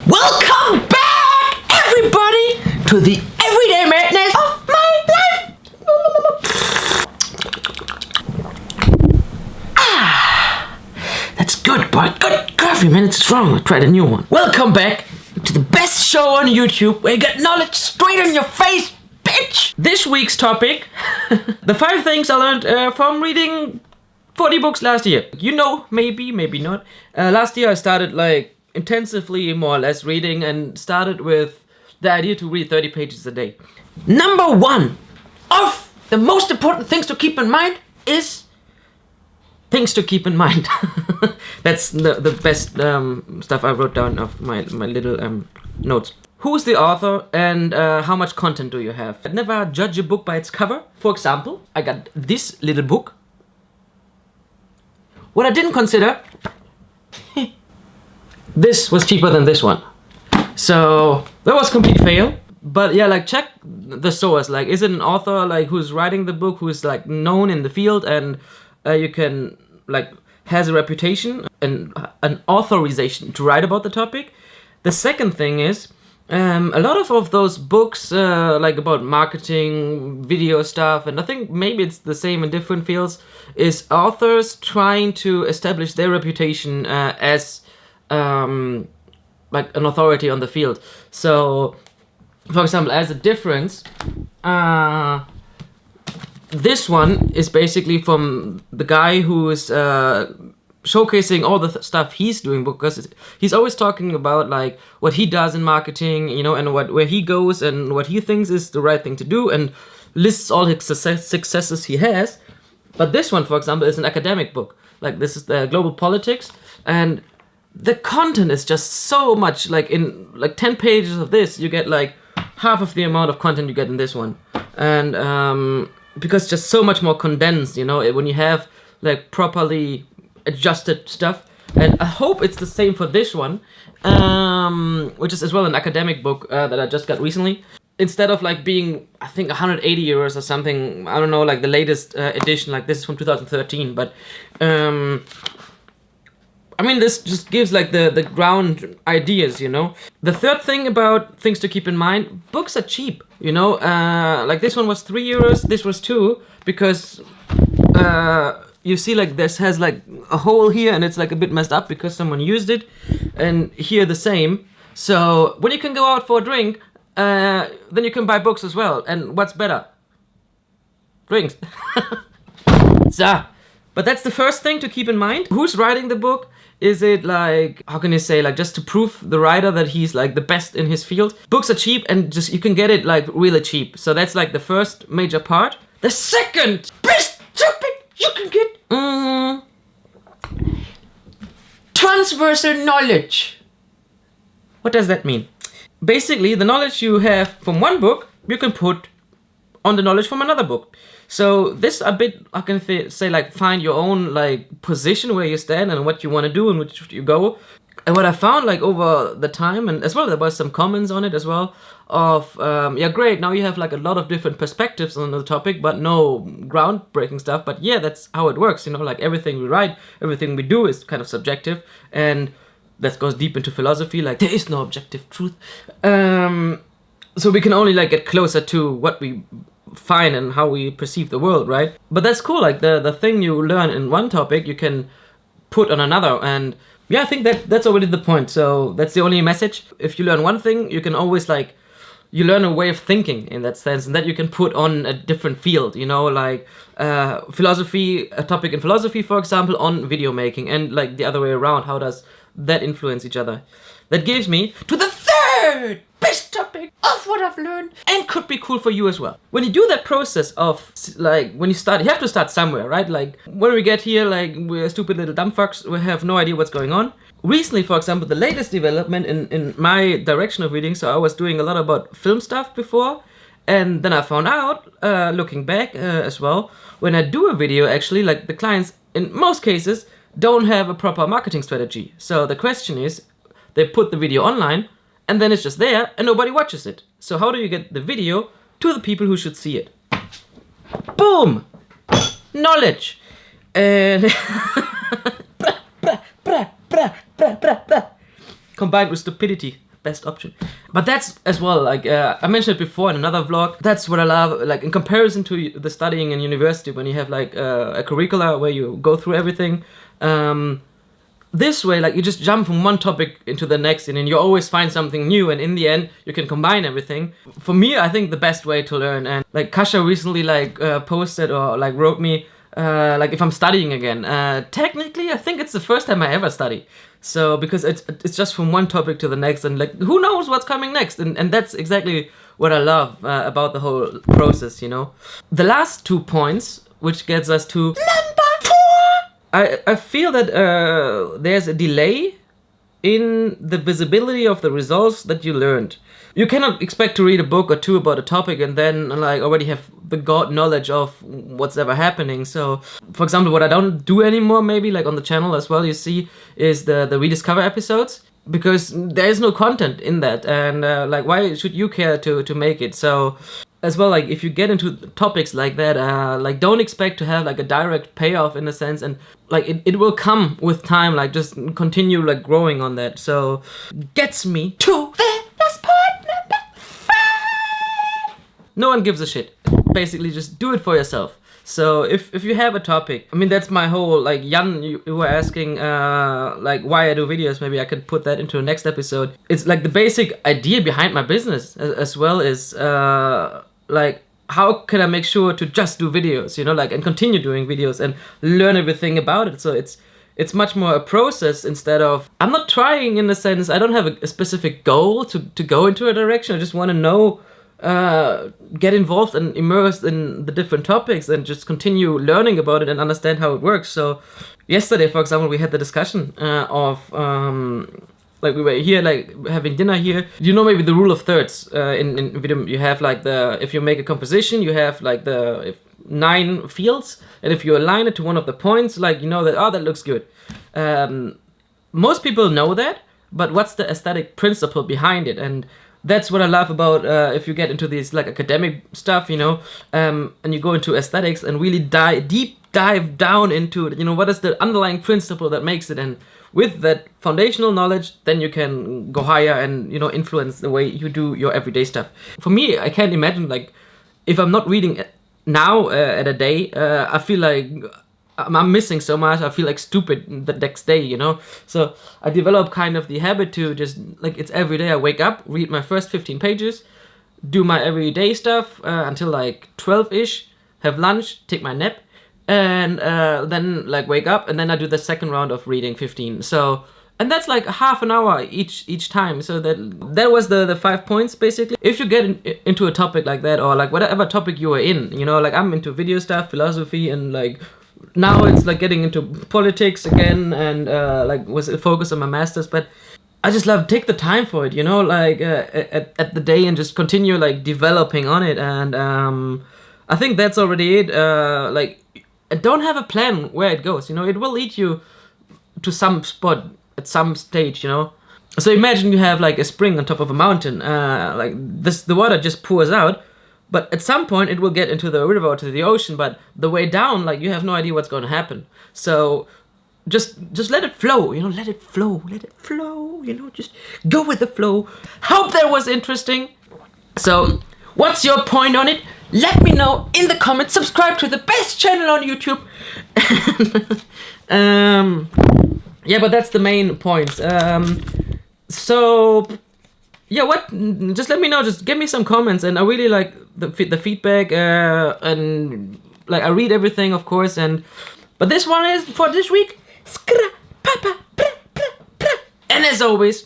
Welcome back, everybody, to the everyday madness of my life. That's good, boy. Good coffee, man. It's strong. I tried a new one. Welcome back to the best show on YouTube where you get knowledge straight in your face, bitch. This week's topic, the 5 things I learned from reading 40 books last year. You know, maybe not. Last year I started intensively, more or less, reading and started with the idea to read 30 pages a day. Number 1 of the most important things to keep in mind is things to keep in mind. That's the best stuff I wrote down of my little notes. Who's the author and how much content do you have? I'd never judge a book by its cover. For example, I got this little book. What I didn't consider, this was cheaper than this one. So that was a complete fail. But yeah, check the source. Is it an author who's writing the book, who's known in the field and you can has a reputation and an authorization to write about the topic. The second thing is a lot of those books about marketing, video stuff, and I think maybe it's the same in different fields, is authors trying to establish their reputation as an authority on the field. So for example, as a difference, this one is basically from the guy who is showcasing all the stuff he's doing, because he's always talking about what he does in marketing, and where he goes and what he thinks is the right thing to do, and lists all his successes he has. But this one, for example, is an academic book. This is the global politics, and the content is just so much. In 10 pages of this, you get half of the amount of content you get in this one, and because just so much more condensed, when you have properly adjusted stuff. And I hope it's the same for this one, which is as well an academic book that I just got recently. Instead of being, I think, 180 euros or something, I don't know, the latest edition, this is from 2013, but this just gives the ground ideas, The third thing about things to keep in mind, books are cheap, this one was 3 euros, this was 2, because you see this has a hole here and it's a bit messed up because someone used it, and here the same. So when you can go out for a drink, then you can buy books as well. And what's better? Drinks. So, but that's the first thing to keep in mind. Who's writing the book? Is it how can you say, just to prove the writer that he's the best in his field? Books are cheap and just you can get it really cheap. So that's the first major part. The second best topic you can get transversal knowledge. What does that mean? Basically, the knowledge you have from one book, you can put on the knowledge from another book. So this a bit, I can say, find your own position where you stand and what you want to do and which you go. And what I found over the time, and as well there was some comments on it as well, of yeah, great, now you have a lot of different perspectives on the topic, but no groundbreaking stuff. But yeah, that's how it works, everything we write, everything we do is kind of subjective, and that goes deep into philosophy, there is no objective truth. So we can only get closer to what we find and how we perceive the world, right? But that's cool, the thing you learn in one topic you can put on another. And yeah, I think that's already the point. So that's the only message. If you learn one thing, you can always you learn a way of thinking in that sense, and that you can put on a different field, philosophy, a topic in philosophy, for example, on video making, and the other way around. How does that influence each other? That gives me to the third best topic of what I've learned, and could be cool for you as well. When you do that process of when you start, you have to start somewhere, right? When we get here, we're stupid little dumb fucks, we have no idea what's going on. Recently, for example, the latest development in my direction of reading, so I was doing a lot about film stuff before, and then I found out, looking back as well, when I do a video, actually, the clients, in most cases, don't have a proper marketing strategy. So the question is, they put the video online, and then it's just there, and nobody watches it. So how do you get the video to the people who should see it? Boom! Knowledge! And combined with stupidity. best option. But that's as well, like I mentioned it before in another vlog, that's what I love, like in comparison to the studying in university when you have like a curricula where you go through everything. This way, like you just jump from one topic into the next, and then you always find something new, and in the end you can combine everything. For me, I think the best way to learn, and like Kasha recently like posted or like wrote me like if I'm studying again. Technically, I think it's the first time I ever study. So because it's just from one topic to the next, and like who knows what's coming next, and that's exactly what I love about the whole process, you know. The last 2 points, which gets us to I feel that there's a delay in the visibility of the results that you learned. You cannot expect to read a book or two about a topic and then like already have the god knowledge of what's ever happening. So, for example, what I don't do anymore, maybe like on the channel as well, you see, is the rediscover episodes, because there is no content in that, and like why should you care to make it? So as well, like if you get into topics like that, like don't expect to have like a direct payoff in a sense, and like it will come with time, like just continue like growing on that. So gets me to the last point number 5. No one gives a shit. Basically just do it for yourself. So if you have a topic, I mean that's my whole, like Jan, you were asking like why I do videos, maybe I could put that into the next episode. It's like the basic idea behind my business as well is like how can I make sure to just do videos, you know, like and continue doing videos and learn everything about it. So it's much more a process instead of, I'm not trying in the sense, I don't have a specific goal to go into a direction. I just want to know, get involved and immersed in the different topics and just continue learning about it and understand how it works. So yesterday, for example, we had the discussion of like we were here like having dinner here. You know, maybe the rule of thirds in video. You have like if you make a composition, you have like 9 fields, and if you align it to one of the points, like you know that, oh, that looks good. Most people know that, but what's the aesthetic principle behind it? And that's what I love about if you get into these like academic stuff, you know, and you go into aesthetics and really deep dive down into it, you know, what is the underlying principle that makes it, and with that foundational knowledge, then you can go higher and, you know, influence the way you do your everyday stuff. For me, I can't imagine, like, if I'm not reading now at a day, I feel like I'm missing so much. I feel like stupid the next day, you know. So I develop kind of the habit to just, like, it's every day I wake up, read my first 15 pages, do my everyday stuff until like 12-ish, have lunch, take my nap, and then like wake up, and then I do the second round of reading 15. So, and that's like half an hour each time. So that was the 5 points basically. If you get into a topic like that, or like whatever topic you are in, you know, like I'm into video stuff, philosophy, and like now it's like getting into politics again, and like was a focus on my masters, but I just love take the time for it, you know, like at the day, and just continue like developing on it. And I think that's already it. Like I don't have a plan where it goes, you know, it will lead you to some spot at some stage, you know. So imagine you have like a spring on top of a mountain, like the water just pours out, but at some point it will get into the river or to the ocean, but the way down, like you have no idea what's going to happen. So just let it flow, you know, let it flow, you know, just go with the flow. Hope that was interesting. So what's your point on it? Let me know in the comments. Subscribe to the best channel on YouTube. Yeah, but that's the main points. So yeah, just let me know, just give me some comments, and I really like the feedback, and like I read everything, of course, but this one is for this week. And as always,